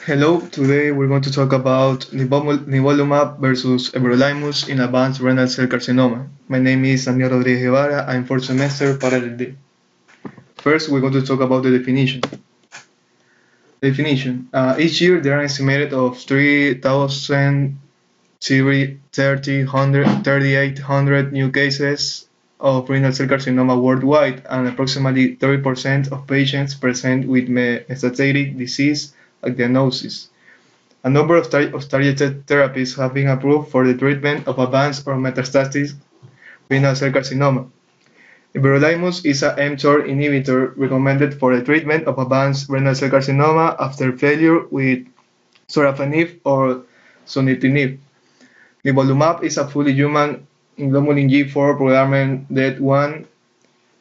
Hello, today we're going to talk about Nivolumad versus everolimus in advanced renal cell carcinoma. My name is Daniel Rodriguez Guevara. I'm fourth semester parallel D. First, we're going to talk about the definition. Each year there are estimated of 3,000 3,800 new cases of renal cell carcinoma worldwide, and approximately 30% of patients present with metastatic disease at diagnosis. A number of targeted therapies have been approved for the treatment of advanced or metastatic renal cell carcinoma. Everolimus is a mTOR inhibitor recommended for the treatment of advanced renal cell carcinoma after failure with sorafenib or sunitinib. Nivolumab is a fully human globulin G4 programmed DET1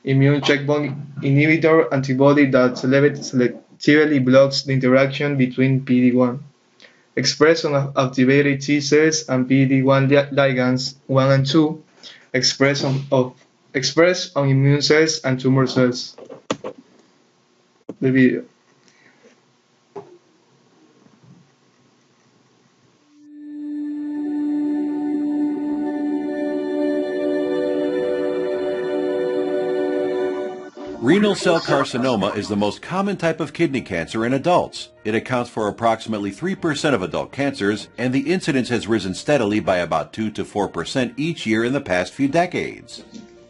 immune checkpoint inhibitor antibody that selectively blocks the interaction between PD-1 expressed on activated T cells and PD-1 ligands 1 and 2 expressed on immune cells and tumor cells. The video. Renal cell carcinoma is the most common type of kidney cancer in adults. It accounts for approximately 3% of adult cancers, and the incidence has risen steadily by about 2 to 4% each year in the past few decades.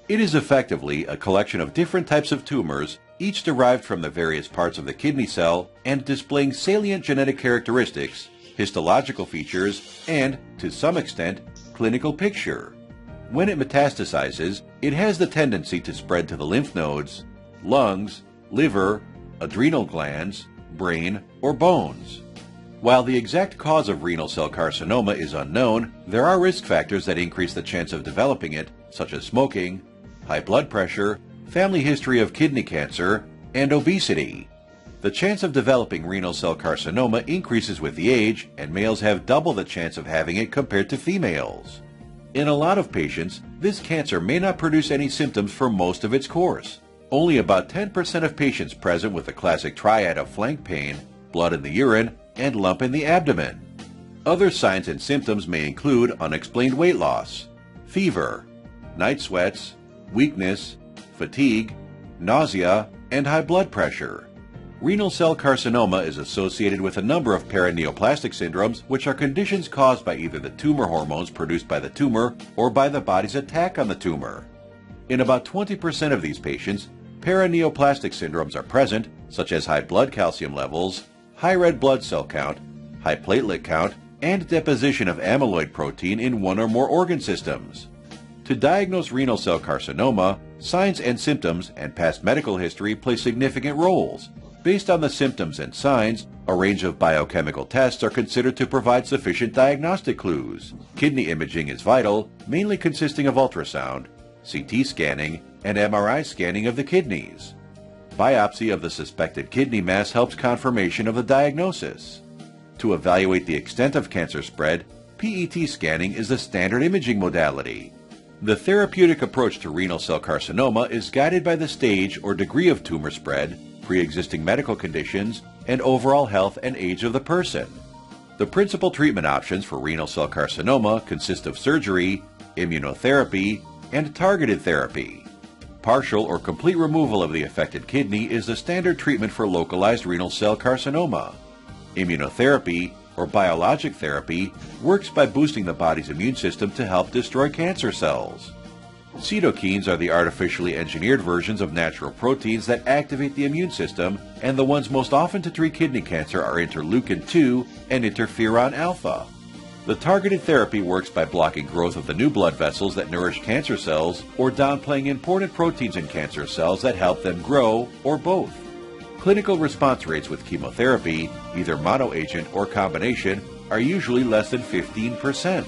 It is effectively a collection of different types of tumors, each derived from the various parts of the kidney cell and displaying salient genetic characteristics, histological features, and, to some extent, clinical picture. When it metastasizes, it has the tendency to spread to the lymph nodes, lungs, liver, adrenal glands, brain, or bones. While the exact cause of renal cell carcinoma is unknown, there are risk factors that increase the chance of developing it, such as smoking, high blood pressure, family history of kidney cancer, and obesity. The chance of developing renal cell carcinoma increases with the age, and males have double the chance of having it compared to females. In a lot of patients, this cancer may not produce any symptoms for most of its course. Only about 10% of patients present with the classic triad of flank pain, blood in the urine, and lump in the abdomen. Other signs and symptoms may include unexplained weight loss, fever, night sweats, weakness, fatigue, nausea, and high blood pressure. Renal cell carcinoma is associated with a number of paraneoplastic syndromes, which are conditions caused by either the tumor hormones produced by the tumor or by the body's attack on the tumor. In about 20% of these patients, paraneoplastic syndromes are present, such as high blood calcium levels, high red blood cell count, high platelet count, and deposition of amyloid protein in one or more organ systems. To diagnose renal cell carcinoma, signs and symptoms and past medical history play significant roles. Based on the symptoms and signs, a range of biochemical tests are considered to provide sufficient diagnostic clues. Kidney imaging is vital, mainly consisting of ultrasound, CT scanning, and MRI scanning of the kidneys. Biopsy of the suspected kidney mass helps confirmation of the diagnosis. To evaluate the extent of cancer spread, PET scanning is the standard imaging modality. The therapeutic approach to renal cell carcinoma is guided by the stage or degree of tumor spread, pre-existing medical conditions, and overall health and age of the person. The principal treatment options for renal cell carcinoma consist of surgery, immunotherapy, and targeted therapy. Partial or complete removal of the affected kidney is the standard treatment for localized renal cell carcinoma. Immunotherapy, or biologic therapy, works by boosting the body's immune system to help destroy cancer cells. Cytokines are the artificially engineered versions of natural proteins that activate the immune system, and the ones most often to treat kidney cancer are interleukin-2 and interferon alpha. The targeted therapy works by blocking growth of the new blood vessels that nourish cancer cells or downplaying important proteins in cancer cells that help them grow, or both. Clinical response rates with chemotherapy, either monoagent or combination, are usually less than 15%.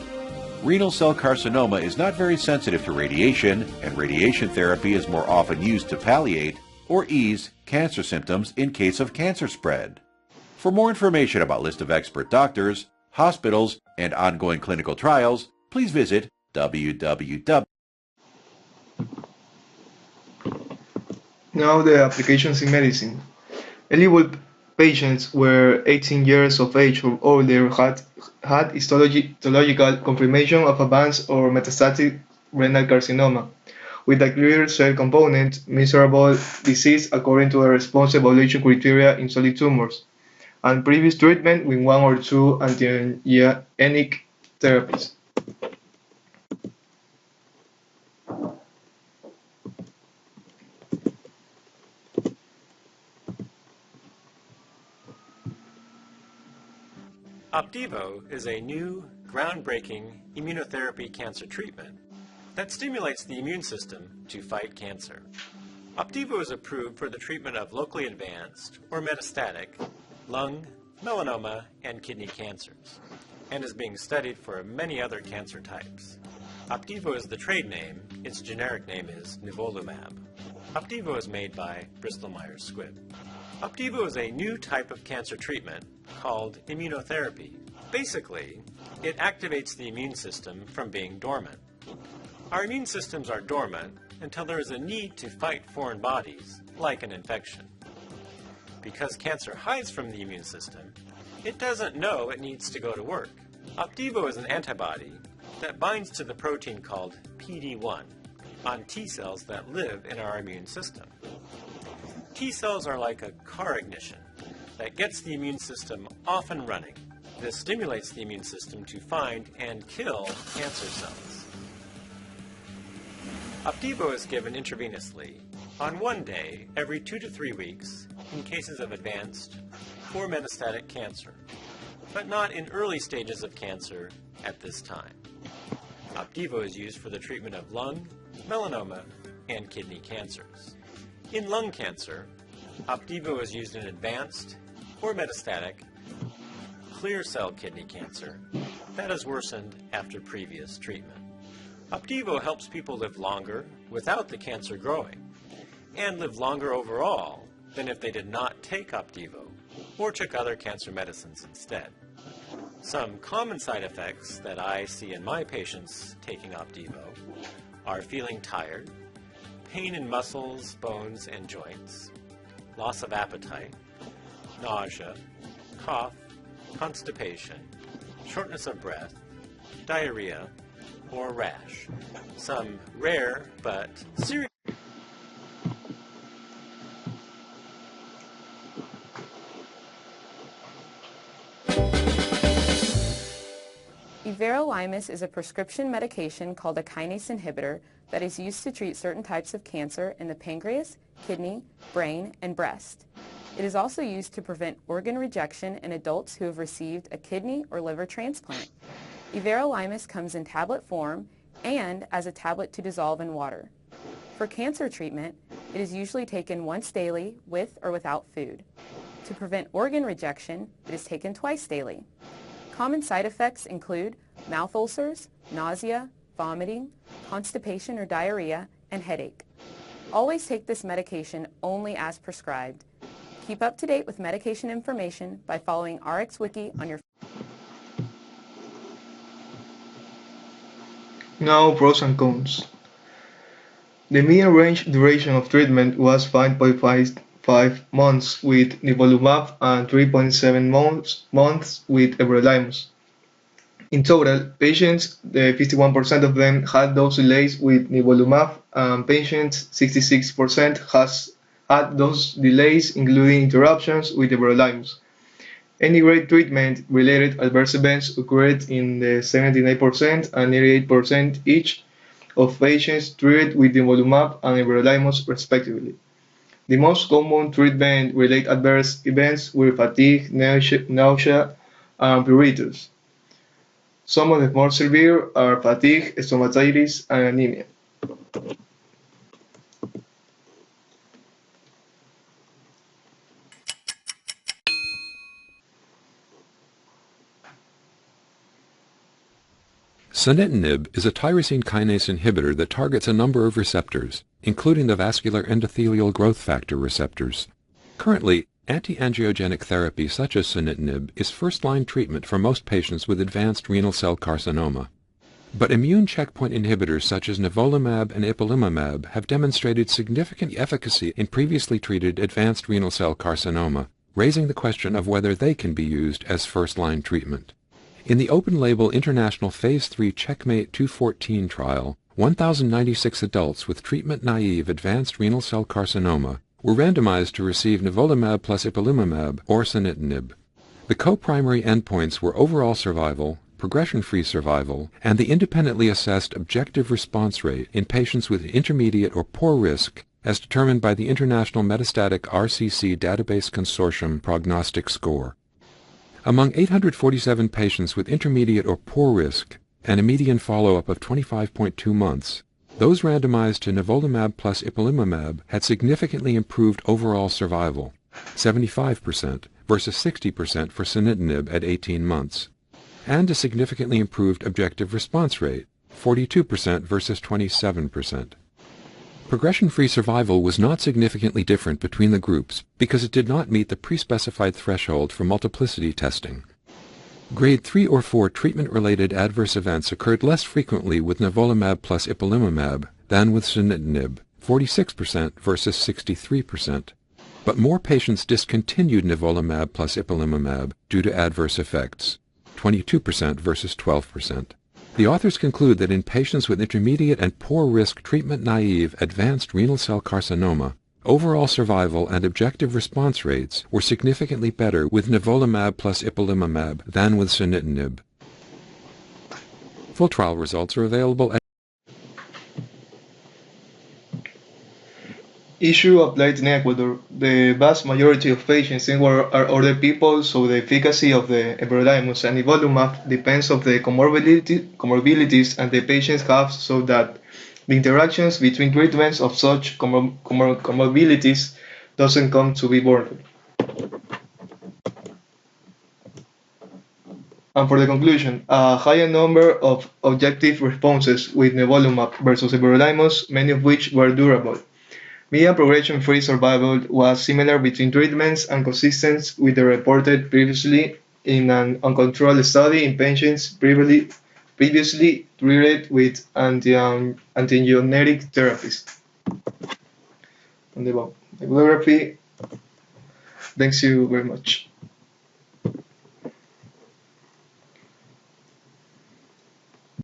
Renal cell carcinoma is not very sensitive to radiation, and radiation therapy is more often used to palliate or ease cancer symptoms in case of cancer spread. For more information about list of expert doctors, hospitals, and ongoing clinical trials, please visit www. Now the applications in medicine. Eligible patients were 18 years of age or older had histological confirmation of advanced or metastatic renal carcinoma, with a clear cell component, measurable disease according to the response evaluation criteria in solid tumors, and previous treatment with one or two antiangiogenic therapies. Opdivo is a new, groundbreaking immunotherapy cancer treatment that stimulates the immune system to fight cancer. Opdivo is approved for the treatment of locally advanced or metastatic lung, melanoma, and kidney cancers, and is being studied for many other cancer types. Opdivo is the trade name. Its generic name is Nivolumad. Opdivo is made by Bristol Myers Squibb. Opdivo is a new type of cancer treatment called immunotherapy. Basically, it activates the immune system from being dormant. Our immune systems are dormant until there is a need to fight foreign bodies, like an infection. Because cancer hides from the immune system, it doesn't know it needs to go to work. Opdivo is an antibody that binds to the protein called PD-1 on T cells that live in our immune system. T cells are like a car ignition that gets the immune system off and running. This stimulates the immune system to find and kill cancer cells. Opdivo is given intravenously on one day every 2 to 3 weeks in cases of advanced or metastatic cancer, but not in early stages of cancer at this time. Opdivo is used for the treatment of lung, melanoma, and kidney cancers. In lung cancer, Opdivo is used in advanced or metastatic clear cell kidney cancer that has worsened after previous treatment. Opdivo helps people live longer without the cancer growing, and live longer overall than if they did not take Opdivo or took other cancer medicines instead. Some common side effects that I see in my patients taking Opdivo are feeling tired, pain in muscles, bones, and joints, loss of appetite, nausea, cough, constipation, shortness of breath, diarrhea, or rash. Some rare but serious Everolimus is a prescription medication called a kinase inhibitor that is used to treat certain types of cancer in the pancreas, kidney, brain, and breast. It is also used to prevent organ rejection in adults who have received a kidney or liver transplant. Everolimus comes in tablet form and as a tablet to dissolve in water. For cancer treatment, it is usually taken once daily with or without food. To prevent organ rejection, it is taken twice daily. Common side effects include mouth ulcers, nausea, vomiting, constipation or diarrhea, and headache. Always take this medication only as prescribed. Keep up to date with medication information by following RxWiki on your Now, pros and cons. The median range duration of treatment was 5.5 months with nivolumab and 3.7 months with everolimus. In total, patients, 51% of them had dose delays with nivolumab, and patients, 66% has had those delays, including interruptions with everolimus. Any grade treatment-related adverse events occurred in the 79% and 88% each of patients treated with nivolumab and everolimus, respectively. The most common treatment-related adverse events were fatigue, nausea, and pruritus. Some of the more severe are fatigue, stomatitis, and anemia. Sunitinib is a tyrosine kinase inhibitor that targets a number of receptors, including the vascular endothelial growth factor receptors. Currently, anti-angiogenic therapy such as sunitinib is first-line treatment for most patients with advanced renal cell carcinoma. But immune checkpoint inhibitors such as nivolumab and ipilimumab have demonstrated significant efficacy in previously treated advanced renal cell carcinoma. raising the question of whether they can be used as first-line treatment. In the open-label international Phase 3 Checkmate 214 trial, 1,096 adults with treatment-naive advanced renal cell carcinoma were randomized to receive nivolumab plus ipilimumab or sunitinib. The co-primary endpoints were overall survival, progression-free survival, and the independently assessed objective response rate in patients with intermediate or poor risk as determined by the International Metastatic RCC Database Consortium prognostic score. Among 847 patients with intermediate or poor risk and a median follow-up of 25.2 months, those randomized to nivolumab plus ipilimumab had significantly improved overall survival, 75% versus 60% for sunitinib at 18 months, and a significantly improved objective response rate, 42% versus 27%. Progression-free survival was not significantly different between the groups because it did not meet the pre-specified threshold for multiplicity testing. Grade 3 or 4 treatment-related adverse events occurred less frequently with nivolumab plus ipilimumab than with sunitinib, 46% versus 63%. But more patients discontinued nivolumab plus ipilimumab due to adverse effects, 22% versus 12%. The authors conclude that in patients with intermediate and poor risk treatment-naive advanced renal cell carcinoma, overall survival and objective response rates were significantly better with nivolumab plus ipilimumab than with sunitinib. Full trial results are available at Issue applied in Ecuador. The vast majority of patients in Ecuador are older people, so the efficacy of the everolimus and nivolumab depends on the comorbidities and the patients have, so that the interactions between treatments of such comorbidities doesn't come to be burdened. And for the conclusion, a higher number of objective responses with nivolumab versus everolimus, many of which were durable. Median progression-free survival was similar between treatments and consistent with the reported previously in an uncontrolled study in patients previously treated with anti-angiogenic therapies. On the bibliography, thanks you very much.